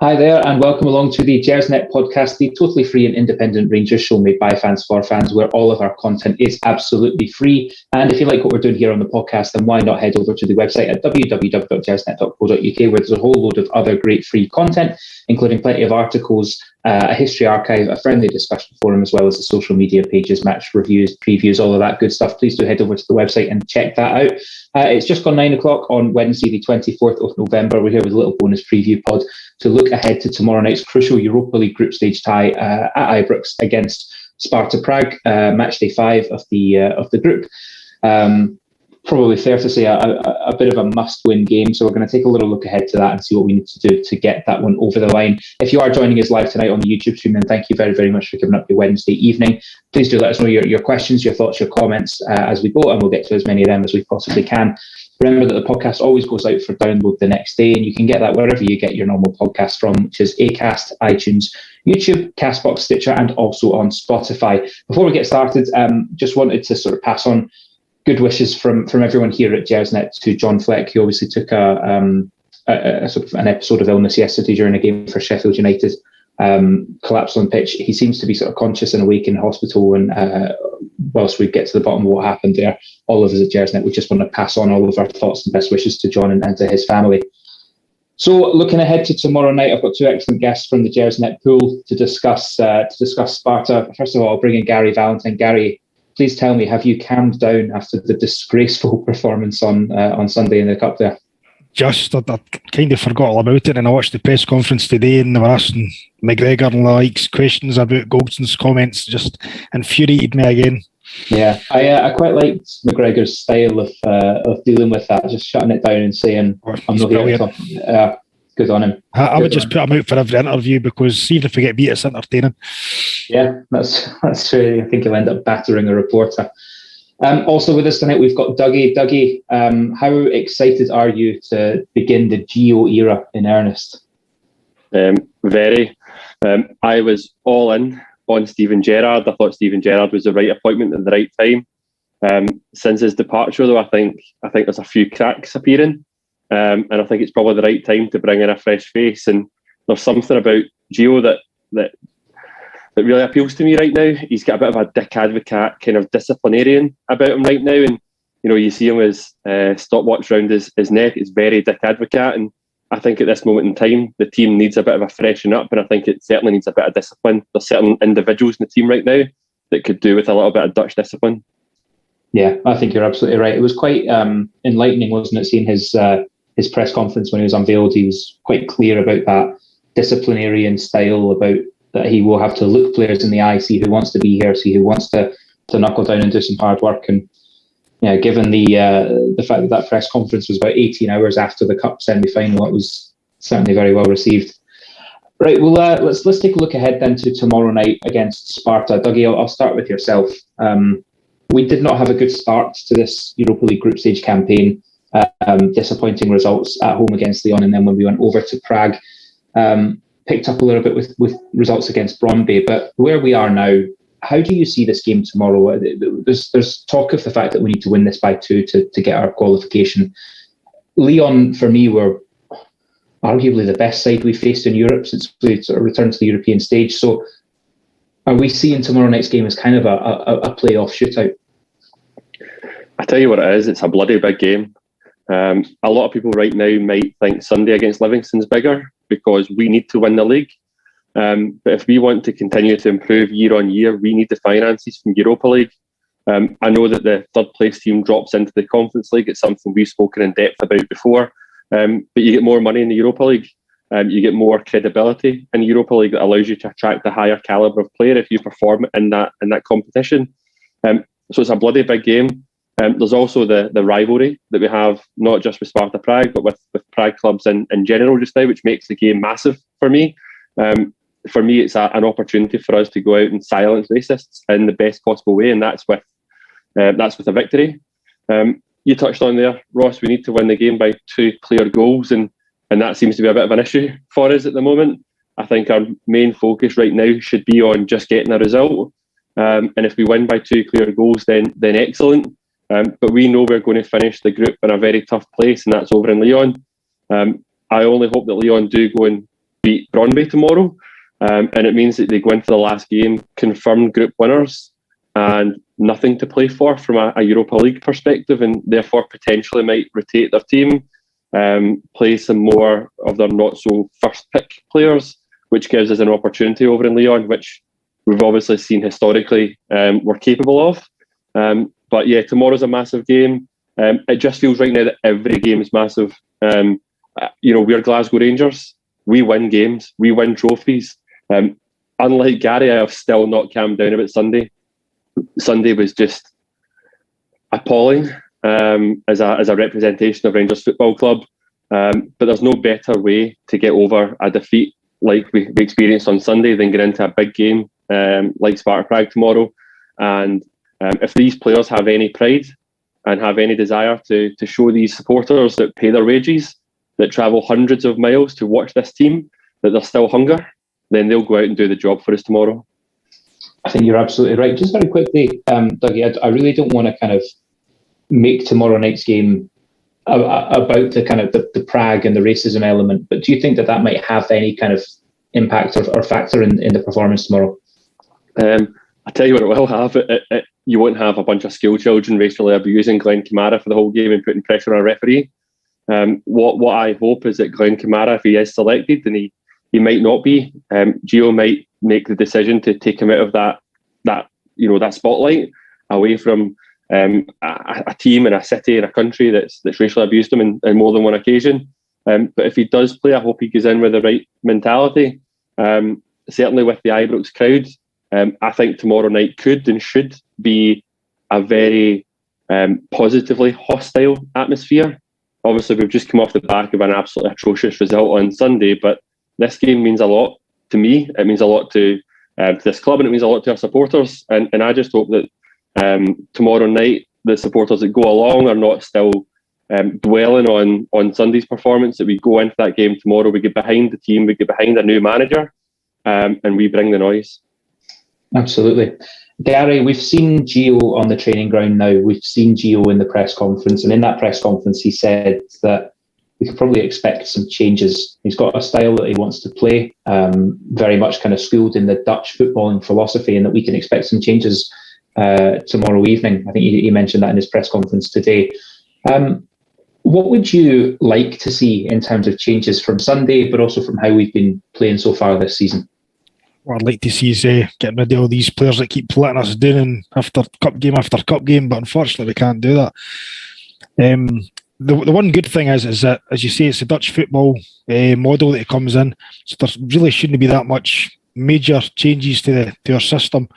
Hi there, and welcome along to the Gersnet Podcast, the totally free and independent Rangers show made by fans for fans, where all of our content is absolutely free. And if you like what we're doing here on the podcast, then why not head over to the website at www.gersnet.co.uk, where there's a whole load of other great free content, including plenty of articles, a history archive, a friendly discussion forum, as well as the social media pages, match reviews, previews, all of that good stuff. Please do head over to the website and check that out. It's just gone 9 o'clock on Wednesday, the 24th of November. We're here with a little bonus preview pod to look ahead to tomorrow night's crucial Europa League group stage tie at Ibrox against Sparta Prague, match day 5 of the group. Probably fair to say a bit of a must-win game, so we're going to take a little look ahead to that and see what we need to do to get that one over the line. If you are joining us live tonight on the YouTube stream, then thank you very, very much for giving up your Wednesday evening. Please do let us know your questions, your thoughts, your comments as we go, and we'll get to as many of them as we possibly can. Remember that the podcast always goes out for download the next day, and you can get that wherever you get your normal podcast from, which is Acast, iTunes, YouTube, Castbox, Stitcher, and also on Spotify. Before we get started, just wanted to sort of pass on good wishes from everyone here at Gersnet to John Fleck, who obviously took a sort of an episode of illness yesterday during a game for Sheffield United. Collapsed on pitch. He seems to be sort of conscious and awake in hospital, and whilst we get to the bottom of what happened there, all of us at Gersnet, we just want to pass on all of our thoughts and best wishes to John and to his family. So looking ahead to tomorrow night, I've got two excellent guests from the Gersnet pool to discuss Sparta. First of all, I'll bring in Gary Valentine. Gary, please tell me, have you calmed down after the disgraceful performance on Sunday in the Cup there? I kind of forgot all about it, and I watched the press conference today, and they were asking McGregor and the likes questions about Goldson's comments. Just infuriated me again. Yeah, I quite liked McGregor's style of dealing with that, just shutting it down and saying, "I'm not here to talk." Good on him. I would just put him out for every interview, because even if we get beat, it's entertaining. Yeah, that's true. I think he'll end up battering a reporter. Also with us tonight, we've got Dougie. Dougie, how excited are you to begin the Gio era in earnest? Very. I was all in on Steven Gerrard. I thought Steven Gerrard was the right appointment at the right time. Since his departure, though, I think there's a few cracks appearing, and I think it's probably the right time to bring in a fresh face. And there's something about Gio that really appeals to me right now. He's got a bit of a dick advocate, kind of disciplinarian about him right now, and you see him as stopwatch round his neck. It's very dick advocate, and I think at this moment in time, the team needs a bit of a freshen up, and I think it certainly needs a bit of discipline. There's certain individuals in the team right now that could do with a little bit of Dutch discipline. Yeah, I think you're absolutely right. It was quite enlightening, wasn't it, seeing his press conference when he was unveiled. He was quite clear about that disciplinarian style, about that he will have to look players in the eye, see who wants to be here, see who wants to knuckle down and do some hard work. And given the fact that press conference was about 18 hours after the Cup semi-final, it was certainly very well received. Right, well, let's take a look ahead then to tomorrow night against Sparta. Dougie, I'll start with yourself. We did not have a good start to this Europa League group stage campaign. Disappointing results at home against Lyon, and then when we went over to Prague, picked up a little bit with results against Brøndby. But where we are now, how do you see this game tomorrow? There's talk of the fact that we need to win this by 2 to get our qualification. Lyon, for me, were arguably the best side we've faced in Europe since we sort of returned to the European stage. So are we seeing tomorrow night's game as kind of a playoff shootout? I tell you what it is, it's a bloody big game. A lot of people right now might think Sunday against Livingston's bigger because we need to win the league. But if we want to continue to improve year on year, we need the finances from Europa League. I know that the third place team drops into the Conference League. It's something we've spoken in depth about before. But you get more money in the Europa League. You get more credibility in the Europa League that allows you to attract a higher calibre of player if you perform in that competition. So it's a bloody big game. There's also the rivalry that we have, not just with Sparta Prague, but with Prague clubs in general just now, which makes the game massive for me. For me, it's an opportunity for us to go out and silence racists in the best possible way, and that's with a victory. You touched on there, Ross, we need to win the game by 2 clear goals, and that seems to be a bit of an issue for us at the moment. I think our main focus right now should be on just getting a result. And if we win by 2 clear goals, then excellent. But we know we're going to finish the group in a very tough place, and that's over in Lyon. I only hope that Lyon do go and beat Brøndby tomorrow. And it means that they go into the last game confirmed group winners and nothing to play for from a Europa League perspective, and therefore potentially might rotate their team, play some more of their not so first pick players, which gives us an opportunity over in Lyon, which we've obviously seen historically we're capable of. But yeah, tomorrow's a massive game. It just feels right now that every game is massive. We're Glasgow Rangers. We win games. We win trophies. Unlike Gary, I have still not calmed down about Sunday. Sunday was just appalling as a representation of Rangers Football Club. But there's no better way to get over a defeat like we experienced on Sunday than get into a big game like Sparta Prague tomorrow. And if these players have any pride and have any desire to show these supporters that pay their wages, that travel hundreds of miles to watch this team, that there's still hunger, then they'll go out and do the job for us tomorrow. I think you're absolutely right. Just very quickly, Dougie, I really don't want to kind of make tomorrow night's game about the kind of the Prague and the racism element, but do you think that might have any kind of impact or factor in the performance tomorrow? I tell you what it will have. You won't have a bunch of school children racially abusing Glenn Kamara for the whole game and putting pressure on a referee. What I hope is that Glenn Kamara, if he is selected, and he might not be, Gio might make the decision to take him out of that spotlight, away from a team and a city and a country that's racially abused him in more than one occasion. But if he does play, I hope he goes in with the right mentality. Certainly with the Ibrox crowd, I think tomorrow night could and should be a very positively hostile atmosphere. Obviously, we've just come off the back of an absolutely atrocious result on Sunday, but this game means a lot to me. It means a lot to this club, and it means a lot to our supporters. And I just hope that tomorrow night, the supporters that go along are not still dwelling on Sunday's performance, that we go into that game tomorrow, we get behind the team, we get behind a new manager, and we bring the noise. Absolutely. Gary, we've seen Gio on the training ground now. We've seen Gio in the press conference, and in that press conference he said that we could probably expect some changes. He's got a style that he wants to play, very much kind of schooled in the Dutch footballing philosophy, and that we can expect some changes tomorrow evening. I think he mentioned that in his press conference today. What would you like to see in terms of changes from Sunday, but also from how we've been playing so far this season? What I'd like to see is getting rid of all these players that keep letting us down after cup game, but unfortunately we can't do that. The one good thing is that, as you say, it's a Dutch football model that it comes in, so there really shouldn't be that much major changes to our system.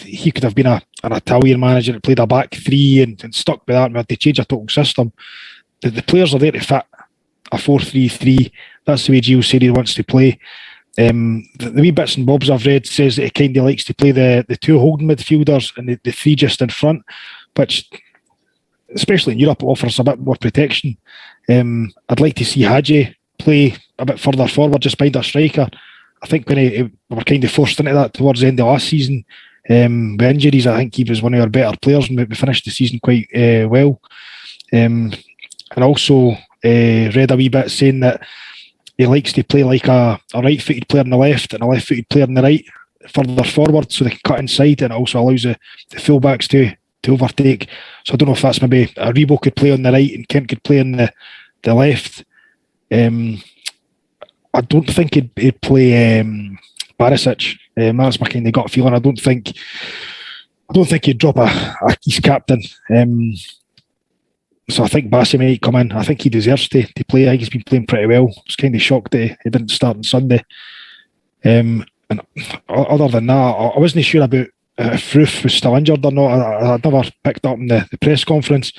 He could have been an Italian manager that played a back three and stuck with that, and we had to change a total system. The players are there to fit a 4-3-3. That's the way Gio said he wants to play. The wee bits and bobs I've read says that he kind of likes to play the two holding midfielders and the three just in front, which, especially in Europe, offers a bit more protection. I'd like to see Hagi play a bit further forward, just behind a striker. I think when we were kind of forced into that towards the end of last season, with injuries, I think he was one of our better players, and we finished the season quite well. And also read a wee bit saying that he likes to play like a right-footed player on the left and a left-footed player on the right, further forward, so they can cut inside, and it also allows the full-backs to overtake. So I don't know if that's maybe Aribo could play on the right and Kent could play on the left. I don't think he'd play Barisic. That's my kind of gut feeling. I don't think he'd drop a East captain. So I think Bassi might come in. I think he deserves to play. I think he's been playing pretty well. I was kind of shocked that he didn't start on Sunday. And other than that, I wasn't sure about if Roof was still injured or not. I'd never picked up in the press conference.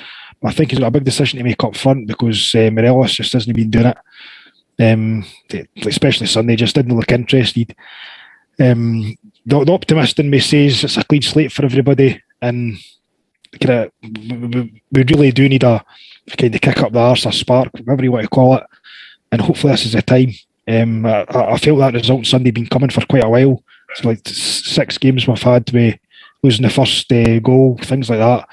I think he's got a big decision to make up front because Morelos just hasn't been doing it. Especially Sunday, just didn't look interested. The optimist in me says it's a clean slate for everybody, and we really do need a kind of kick up the arse, a spark, whatever you want to call it, and hopefully this is the time. I felt that result on Sunday been coming for quite a while. It's like 6 games we've had with losing the first goal, things like that.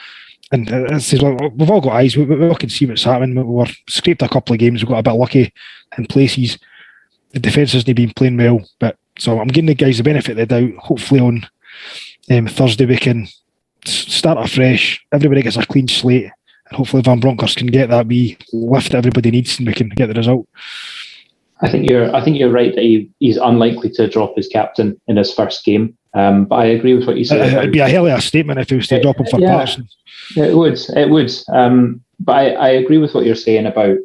And we've all got eyes. We all can see what's happening. We've scraped a couple of games. We got a bit lucky in places. the defence hasn't been playing well. But so I'm giving the guys the benefit of the doubt. Hopefully on Thursday we can start afresh. Everybody gets a clean slate, and hopefully Van Bronckhorst can get that wee lift that everybody needs, and we can get the result. I think you're right that he's unlikely to drop his captain in his first game. But I agree with what you said. It'd be a hell of a statement if he was to drop him for Patterson. It would. But I agree with what you're saying about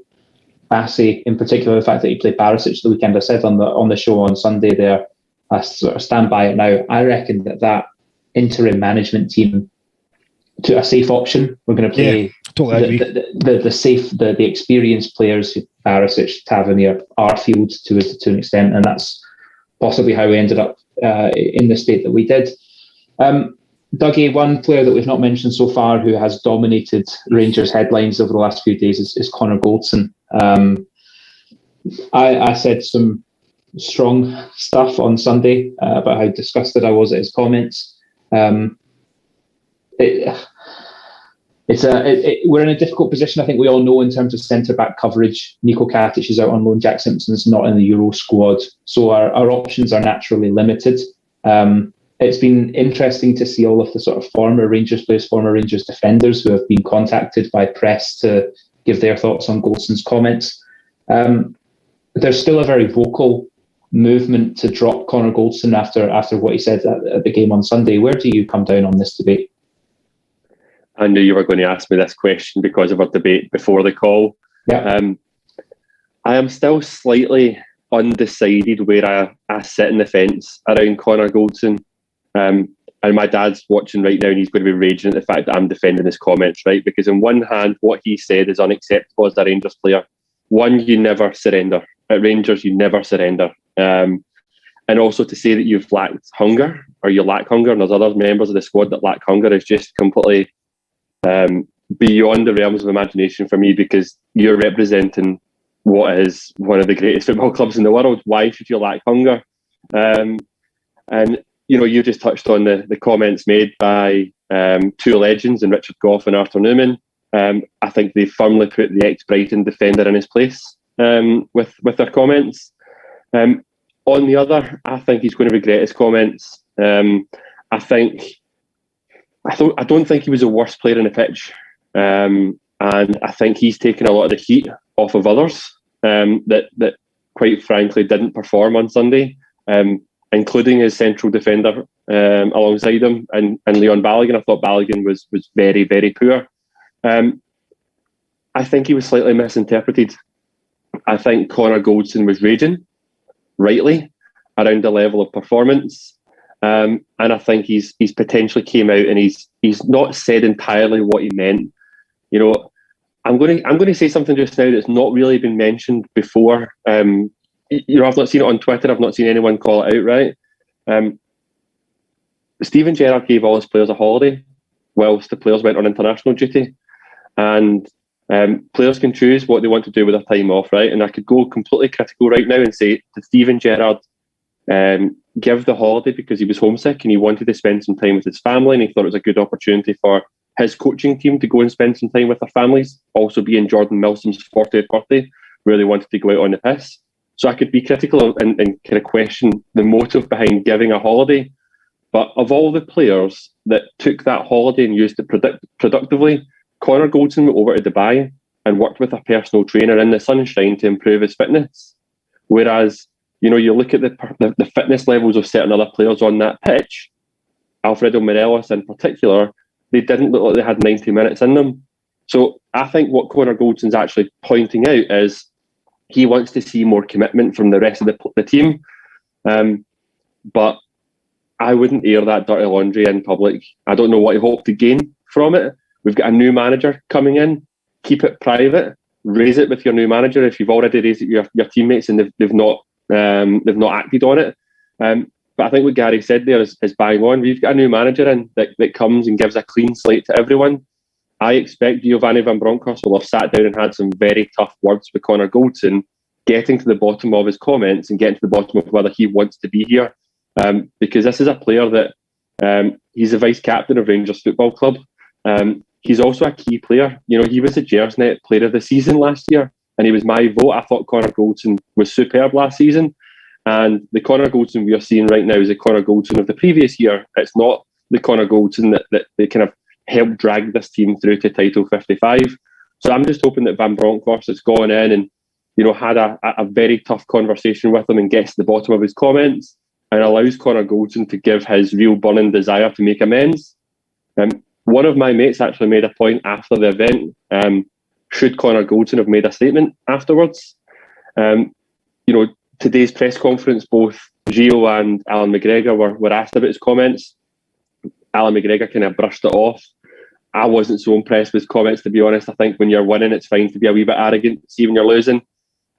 Bassey, in particular, the fact that he played Barisic the weekend. I said on the show on Sunday there, I sort of stand by it now. I reckon that interim management team took a safe option. We're going to play totally the safe, the experienced players, Barisic, Tavernier, Arfield to an extent, and that's possibly how we ended up in the state that we did. Dougie, one player that we've not mentioned so far who has dominated Rangers headlines over the last few days is Connor Goldson. I said some strong stuff on Sunday about how disgusted I was at his comments. We're in a difficult position, I think we all know, in terms of centre-back coverage. Nico Katic is out on loan, Jack Simpson's not in the Euro squad, so our options are naturally limited. It's been interesting to see all of the sort of former Rangers players, former Rangers defenders who have been contacted by press to give their thoughts on Goldson's comments. There's still a very vocal movement to drop Connor Goldson after what he said at the game on Sunday. Where do you come down on this debate? I knew you were going to ask me this question because of our debate before the call. Yeah. I am still slightly undecided where I sit in the fence around Connor Goldson. And my dad's watching right now and he's going to be raging at the fact that I'm defending his comments, right? Because on one hand, what he said is unacceptable as a Rangers player. One, you never surrender. At Rangers, you never surrender. And also to say that you've lacked hunger or you lack hunger and there's other members of the squad that lack hunger is just completely beyond the realms of imagination for me, because you're representing what is one of the greatest football clubs in the world. Why should you lack hunger? And you know, you just touched on the comments made by two legends in Richard Gough and Arthur Newman. I think they firmly put the ex-Brighton defender in his place with their comments. On the other, I think he's going to regret his comments. I don't think he was the worst player on the pitch, and I think he's taken a lot of the heat off of others that quite frankly didn't perform on Sunday, including his central defender alongside him and Leon Balogun. I thought Balogun was very, very poor. I think he was slightly misinterpreted. I think Connor Goldson was raging, rightly, around the level of performance. And I think he's potentially came out and he's not said entirely what he meant. You know, I'm going to say something just now that's not really been mentioned before. You know, I've not seen it on Twitter. I've not seen anyone call it out, right? Steven Gerrard gave all his players a holiday whilst the players went on international duty. And players can choose what they want to do with their time off, right? And I could go completely critical right now and say, did Steven Gerrard give the holiday because he was homesick and he wanted to spend some time with his family and he thought it was a good opportunity for his coaching team to go and spend some time with their families, also being Jordan Milsom's 40th birthday, where they wanted to go out on the piss. So I could be critical and kind of question the motive behind giving a holiday. But of all the players that took that holiday and used it productively, Connor Goldson went over to Dubai and worked with a personal trainer in the sunshine to improve his fitness. Whereas, you know, you look at the fitness levels of certain other players on that pitch, Alfredo Morelos in particular, they didn't look like they had 90 minutes in them. So I think what Connor Goldson's actually pointing out is he wants to see more commitment from the rest of the team. But I wouldn't air that dirty laundry in public. I don't know what he hoped to gain from it. We've got a new manager coming in. Keep it private. Raise it with your new manager if you've already raised it with your teammates and they've not acted on it. But I think what Gary said there is bang on. We've got a new manager in that comes and gives a clean slate to everyone. I expect Giovanni Van Bronckhorst will have sat down and had some very tough words with Connor Goldson, getting to the bottom of his comments and getting to the bottom of whether he wants to be here. Because this is a player that he's the vice captain of Rangers Football Club. He's also a key player. You know, he was the Gersnet Player of the Season last year. and he was my vote. I thought Connor Goldson was superb last season, and the Connor Goldson we are seeing right now is the Connor Goldson of the previous year. It's not the Connor Goldson that they kind of helped drag this team through to title 55. So I'm just hoping that Van Bronckhorst has gone in and, you know, had a very tough conversation with him and gets to the bottom of his comments and allows Connor Goldson to give his real burning desire to make amends. One of my mates actually made a point after the event. Should Connor Goldson have made a statement afterwards? You know, today's press conference, both Gio and Alan McGregor were asked about his comments. Alan McGregor kind of brushed it off. I wasn't so impressed with his comments, to be honest. I think when you're winning, it's fine to be a wee bit arrogant. See, when you're losing,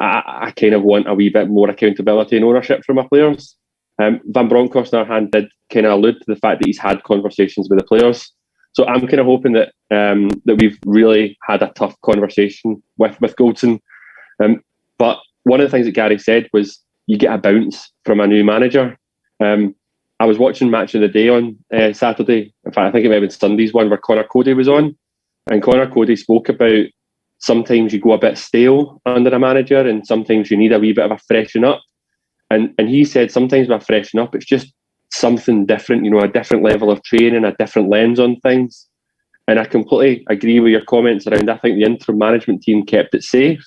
I kind of want a wee bit more accountability and ownership from my players. Van Bronckhorst, on the other hand, did kind of allude to the fact that he's had conversations with the players. So I'm kind of hoping that that we've really had a tough conversation with Goldson. But one of the things that Gary said was you get a bounce from a new manager. I was watching Match of the Day on Saturday. In fact, I think it might have been Sunday's one where Connor Cody was on. And Connor Cody spoke about sometimes you go a bit stale under a manager and sometimes you need a wee bit of a freshen up. And he said sometimes with a freshen up, it's just something different, you know, a different level of training, a different lens on things. And I completely agree with your comments around, I think the interim management team kept it safe.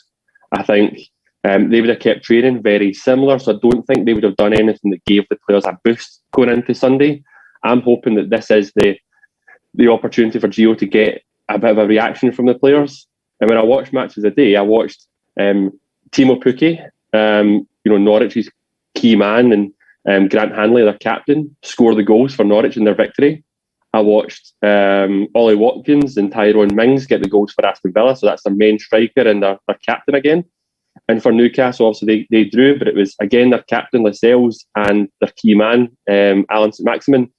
I think they would have kept training very similar, so I don't think they would have done anything that gave the players a boost going into Sunday. I'm hoping that this is the opportunity for Gio to get a bit of a reaction from the players. And when I watched Matches of the Day, I watched Timo Pukki, you know, Norwich's key man, and Grant Hanley, their captain, score the goals for Norwich in their victory. I watched Ollie Watkins and Tyrone Mings get the goals for Aston Villa, so that's their main striker and their captain again. And for Newcastle, obviously they drew, but it was again their captain Lascelles and their key man Alan St Maximin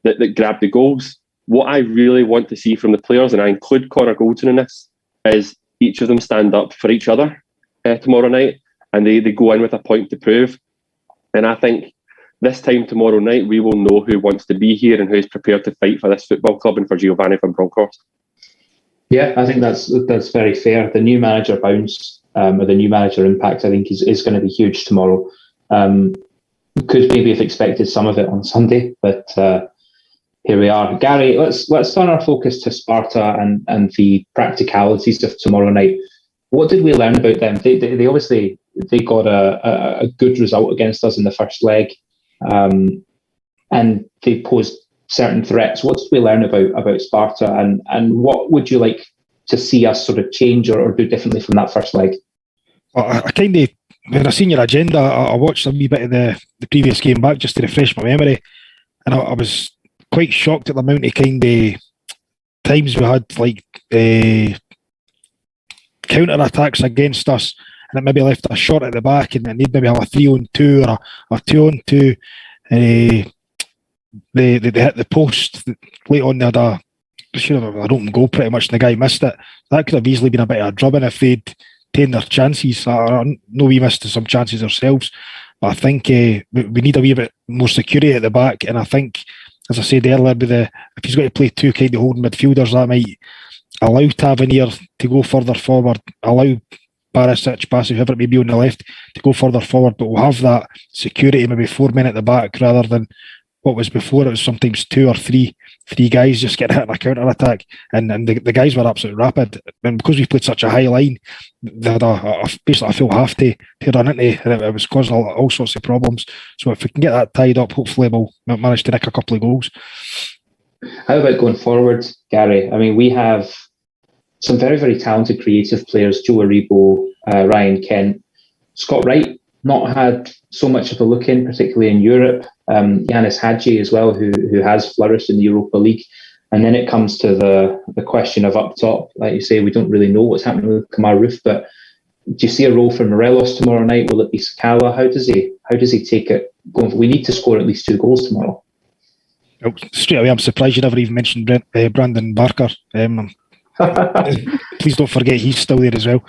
that grabbed the goals. What I really want to see from the players, and I include Connor Goldson in this, is each of them stand up for each other tomorrow night, and they go in with a point to prove. And I think this time tomorrow night we will know who wants to be here and who's prepared to fight for this football club and for Giovanni Van Bronckhorst. Yeah, I think that's very fair. The new manager bounce. Or the new manager impact, I think, is going to be huge tomorrow. Could maybe have expected some of it on Sunday, but here we are. Gary, let's turn our focus to Sparta and the practicalities of tomorrow night. What did we learn about them? They obviously got a good result against us in the first leg, and they posed certain threats. What did we learn about Sparta, and what would you like to see us sort of change or do differently from that first leg? I kind of, when I seen your agenda, I watched a wee bit of the previous game back just to refresh my memory, and I was quite shocked at the amount of kind of times we had, like counter attacks against us, and it maybe left a shot at the back, and they'd maybe have a 3-on-2 or a 2-on-2. They hit the post late on. They had an open goal pretty much, and the guy missed it. That could have easily been a bit of a drubbing if they'd taken their chances. I know we missed some chances ourselves, but I think we need a wee bit more security at the back. And I think, as I said earlier, if he's got to play two kind of holding midfielders, that might allow Tavernier to go further forward, allow Barisic, whoever it may be on the left, to go further forward, but we'll have that security, maybe 4 men at the back rather than what was before. It was sometimes 2 or 3 guys just getting hit in a counter attack, and the guys were absolutely rapid. And because we played such a high line, they had basically a full half to run into, and it was causing all sorts of problems. So if we can get that tied up, hopefully we'll manage to nick a couple of goals. How about going forward, Gary? I mean, we have some very, very talented creative players: Joe Aribo, Ryan Kent, Scott Wright. Not had so much of a look in, particularly in Europe. Yanis Hadji as well, who has flourished in the Europa League. And then it comes to the question of up top. Like you say, we don't really know what's happening with Kamar Roof, but do you see a role for Morelos tomorrow night? Will it be Sakala? How does he take it going? We need to score at least 2 goals tomorrow. Oh, straight away, I'm surprised you never even mentioned Brandon Barker. Please don't forget he's still there as well.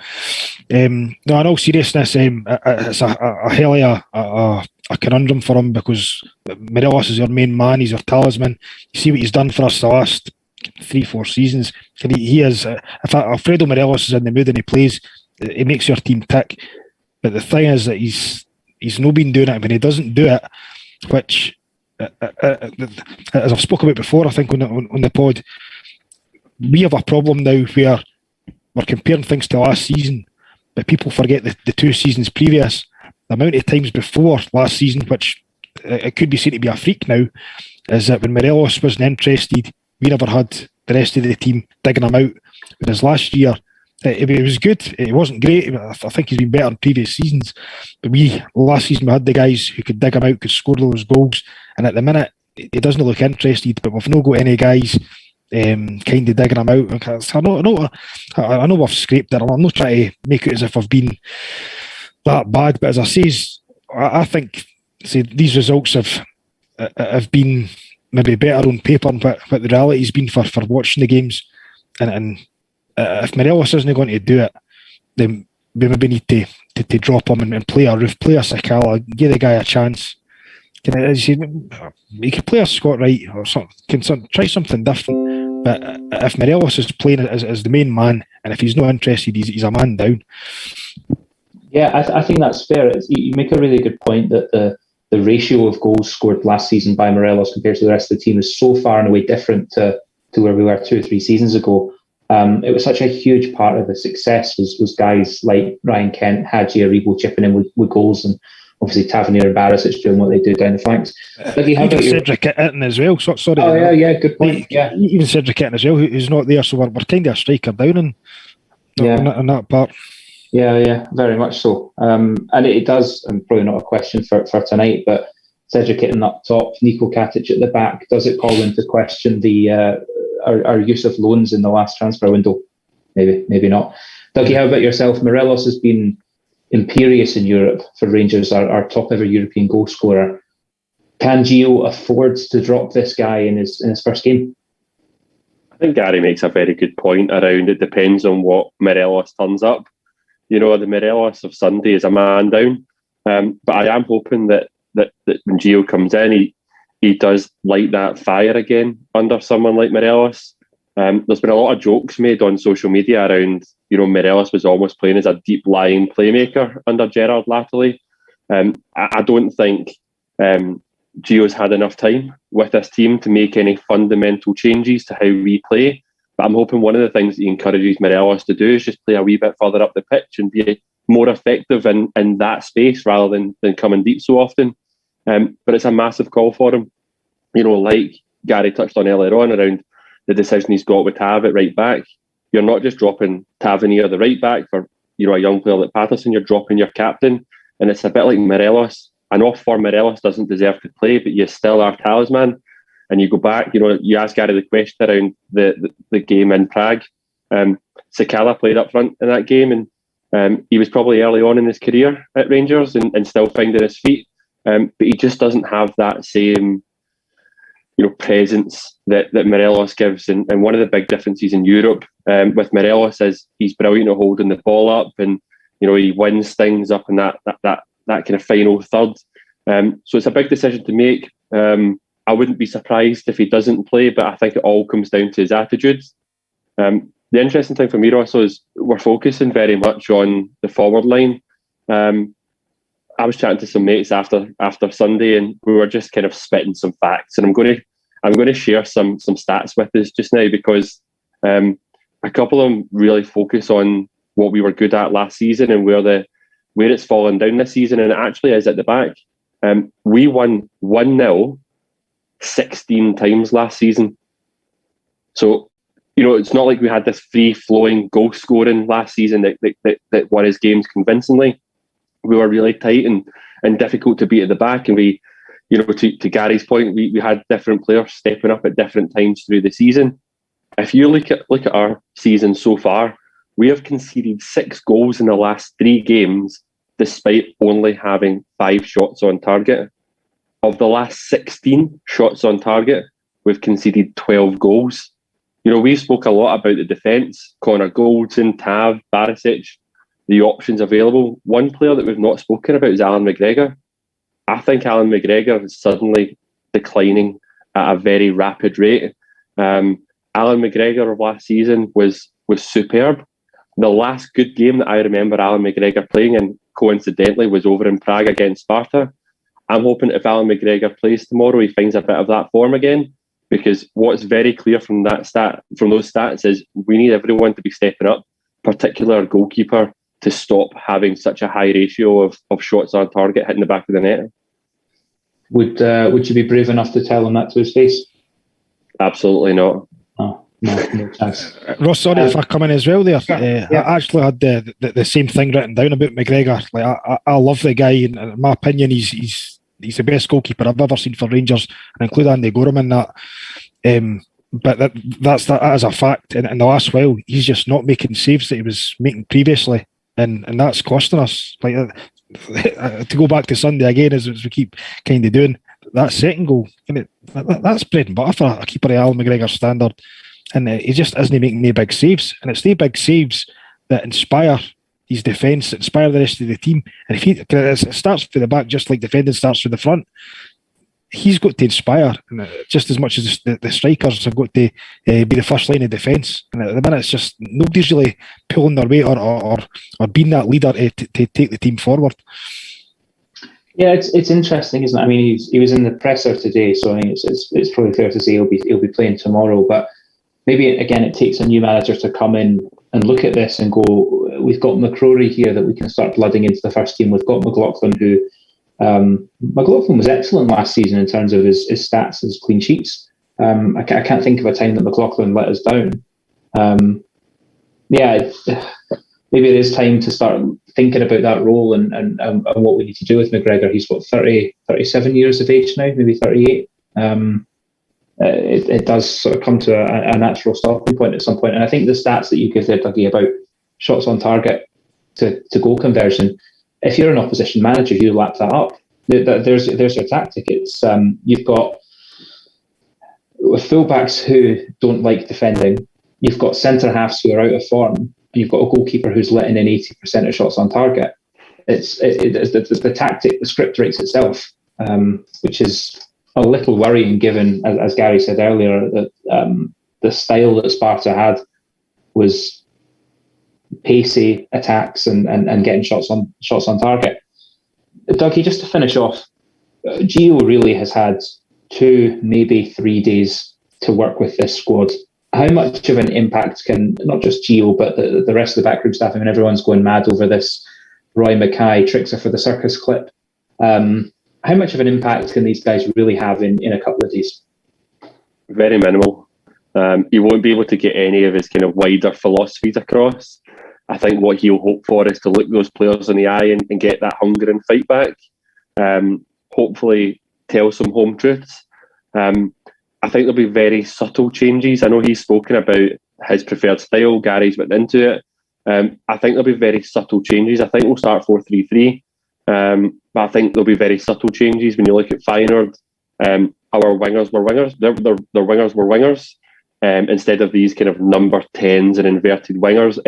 No, in all seriousness, it's a hell of a conundrum for him, because Morelos is your main man, he's your talisman. You see what he's done for us the last 3-4 seasons. And he is, if Alfredo Morelos is in the mood and he plays, He makes your team tick. But the thing is that he's not been doing it. When he doesn't do it, which, as I've spoken about before, I think on the pod, we have a problem now where we're comparing things to last season, but people forget the 2 seasons previous. The amount of times before last season, which it could be seen to be a freak now, is that when Morelos wasn't interested, we never had the rest of the team digging him out. Whereas last year, it was good. It wasn't great. I think he's been better in previous seasons. But last season, we had the guys who could dig him out, could score those goals. And at the minute, he doesn't look interested, but we've not got any guys kind of digging him out. I know we've scraped it. I'm not trying to make it as if I've been that bad. But as I say, I think these results have been maybe better on paper, but the reality has been for watching the games. And if Morelos isn't going to do it, then we maybe need to drop him and play a Sakala, give the guy a chance. He could play a Scott Wright or something. Try something different. But if Morelos is playing as the main man, and if he's not interested, he's a man down. Yeah, I think that's fair. You make a really good point that the ratio of goals scored last season by Morelos compared to the rest of the team is so far and away different to where we were 2 or 3 seasons ago. It was such a huge part of the success was guys like Ryan Kent, Hadji Aribo chipping in with goals, and obviously Tavernier and Barisic doing what they do down the flanks. Even Cedric Itten as well. Sorry. Oh yeah, good point. Yeah, even Cedric Itten as well, who's not there, so we're kind of a striker down in that part. Yeah, very much so. And it does, and probably not a question for tonight, but Cedric Itten up top, Nico Katic at the back. Does it call into question our use of loans in the last transfer window? Maybe not. Dougie, how about yourself? Morelos has been imperious in Europe for Rangers, our top ever European goal scorer. Can Gio afford to drop this guy in his first game? I think Gary makes a very good point around it depends on what Morelos turns up. The Morelos of Sunday is a man down. But I am hoping that when Gio comes in, he does light that fire again under someone like Morelos. There's been a lot of jokes made on social media around, Morelos was almost playing as a deep lying playmaker under Gerard latterly. I don't think Gio's had enough time with this team to make any fundamental changes to how we play. But I'm hoping one of the things that he encourages Morelos to do is just play a wee bit further up the pitch and be more effective in that space rather than coming deep so often. But it's a massive call for him. Like Gary touched on earlier on around the decision he's got with Tav at right back. You're not just dropping Tavernier the right back for a young player like Patterson, you're dropping your captain. And it's a bit like Morelos. An off-form Morelos doesn't deserve to play, but you still are talisman. And you go back, you asked Gary the question around the game in Prague. Sakala played up front in that game, and he was probably early on in his career at Rangers and still finding his feet. But he just doesn't have that same presence that Morelos gives. And one of the big differences in Europe with Morelos is he's brilliant at holding the ball up, and he wins things up in that kind of final third. So it's a big decision to make. I wouldn't be surprised if he doesn't play, but I think it all comes down to his attitudes. The interesting thing for me also is we're focusing very much on the forward line. I was chatting to some mates after Sunday, and we were just kind of spitting some facts. And I'm going to share some stats with us just now because a couple of them really focus on what we were good at last season and where it's fallen down this season, and it actually is at the back. We won 1-0 16 times last season. So, it's not like we had this free-flowing goal scoring last season that won his games convincingly. We were really tight and difficult to beat at the back, and we, to Gary's point, we had different players stepping up at different times through the season. If you look at our season so far, we have conceded 6 goals in the last 3 games, despite only having 5 shots on target. Of the last 16 shots on target, we've conceded 12 goals. We spoke a lot about the defence, Connor Goldson, Tav, Barisic, the options available. One player that we've not spoken about is Alan McGregor. I think Alan McGregor is suddenly declining at a very rapid rate. Alan McGregor of last season was superb. the last good game that I remember Alan McGregor playing in, coincidentally, was over in Prague against Sparta. I'm hoping if Alan McGregor plays tomorrow, he finds a bit of that form again, because what's very clear from those stats is we need everyone to be stepping up, particularly our goalkeeper, to stop having such a high ratio of shots on target hitting the back of the net. Would you be brave enough to tell him that to his face? Absolutely not. Oh, no chance. Ross, sorry if I come in as well there. Yeah. I actually had the same thing written down about McGregor. Like I love the guy, and in my opinion, he's the best goalkeeper I've ever seen for Rangers, and include Andy Gorham in that. But that is a fact. In the last while, he's just not making saves that he was making previously, and that's costing us. Like to go back to Sunday again, as we keep kind of doing, that second goal, that's bread and butter for a keeper of Alan McGregor's standard, and he just isn't making any big saves, and it's the big saves that inspire his defence, inspire the rest of the team. And if it starts from the back, just like defending starts from the front, he's got to inspire, and just as much as the strikers have got to be the first line of defence. And at the minute, it's just nobody's really pulling their weight or being that leader to take the team forward. Yeah, it's interesting, isn't it? I mean, he was in the presser today, so I think it's probably fair to say he'll be playing tomorrow. But maybe again, it takes a new manager to come in and look at this and go, we've got McCrory here that we can start blooding into the first team. We've got McLaughlin, who McLaughlin was excellent last season in terms of his stats, his clean sheets. I can't think of a time that McLaughlin let us down. Maybe it is time to start thinking about that role and what we need to do with McGregor. He's 37 years of age now, maybe 38. It does sort of come to a natural stopping point at some point. And I think the stats that you give there, Dougie, about shots on target to goal conversion, if you're an opposition manager, you lap that up. There's your tactic. It's you've got fullbacks who don't like defending. You've got centre halves who are out of form, and you've got a goalkeeper who's letting in 80% of shots on target. It's the tactic. The script writes itself, which is a little worrying, given, as Gary said earlier, that the style that Sparta had was pacey attacks and getting shots on target. Dougie, just to finish off, Gio really has had 2, maybe 3 days to work with this squad. How much of an impact can not just Gio but the rest of the backroom staff? I mean, everyone's going mad over this Roy Mackay tricks are for the circus clip. How much of an impact can these guys really have in a couple of days? Very minimal. You won't be able to get any of his kind of wider philosophies across. I think what he'll hope for is to look those players in the eye and get that hunger and fight back. Hopefully tell some home truths. I think there'll be very subtle changes. I know he's spoken about his preferred style. Gary's went into it. I think there'll be very subtle changes. I think we'll start 4-3-3. But I think there'll be very subtle changes. When you look at Feyenoord, our wingers were wingers. Their wingers were wingers. Instead of these kind of number 10s and inverted wingers,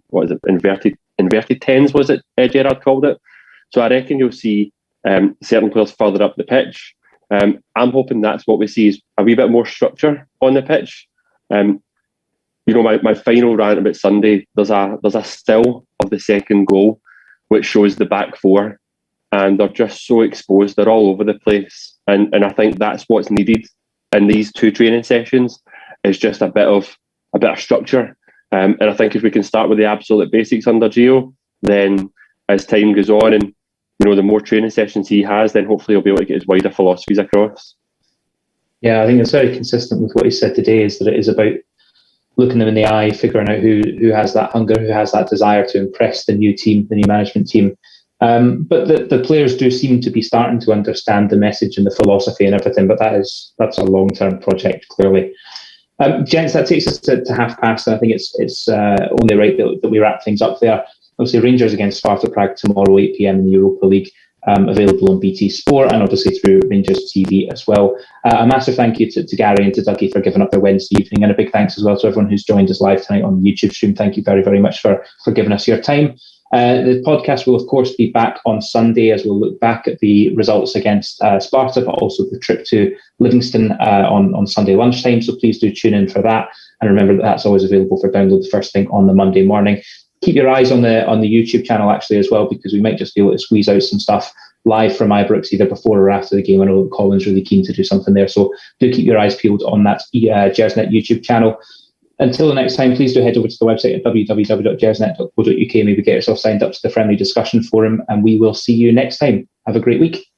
what is it? Inverted 10s, was it? Gerrard called it. So I reckon you'll see certain players further up the pitch. I'm hoping that's what we see, is a wee bit more structure on the pitch. My final rant about Sunday, there's a still of the second goal which shows the back four, and they're just so exposed. They're all over the place, and I think that's what's needed in these 2 training sessions. Is just a bit of structure, and I think if we can start with the absolute basics under Gio, then as time goes on and the more training sessions he has, then hopefully he'll be able to get his wider philosophies across. Yeah, I think it's very consistent with what he said today, is that it is about looking them in the eye, figuring out who has that hunger, who has that desire to impress the new team, the new management team. But the players do seem to be starting to understand the message and the philosophy and everything, but that's a long-term project, clearly. Gents, that takes us to past, and I think it's only right that we wrap things up there. Obviously, Rangers against Sparta Prague tomorrow, 8 p.m. in the Europa League, available on BT Sport and obviously through Rangers TV as well. A massive thank you to Gary and to Dougie for giving up their Wednesday evening, and a big thanks as well to everyone who's joined us live tonight on the YouTube stream. Thank you very, very much for giving us your time. The podcast will, of course, be back on Sunday as we'll look back at the results against Sparta, but also the trip to Livingston on Sunday lunchtime. So please do tune in for that. And remember that that's always available for download the first thing on the Monday morning. Keep your eyes on the YouTube channel actually as well, because we might just be able to squeeze out some stuff live from Ibrox either before or after the game. I know that Colin's really keen to do something there, so do keep your eyes peeled on that Gersnet YouTube channel. Until the next time, please do head over to the website at www.gersnet.co.uk. Maybe get yourself signed up to the friendly discussion forum, and we will see you next time. Have a great week.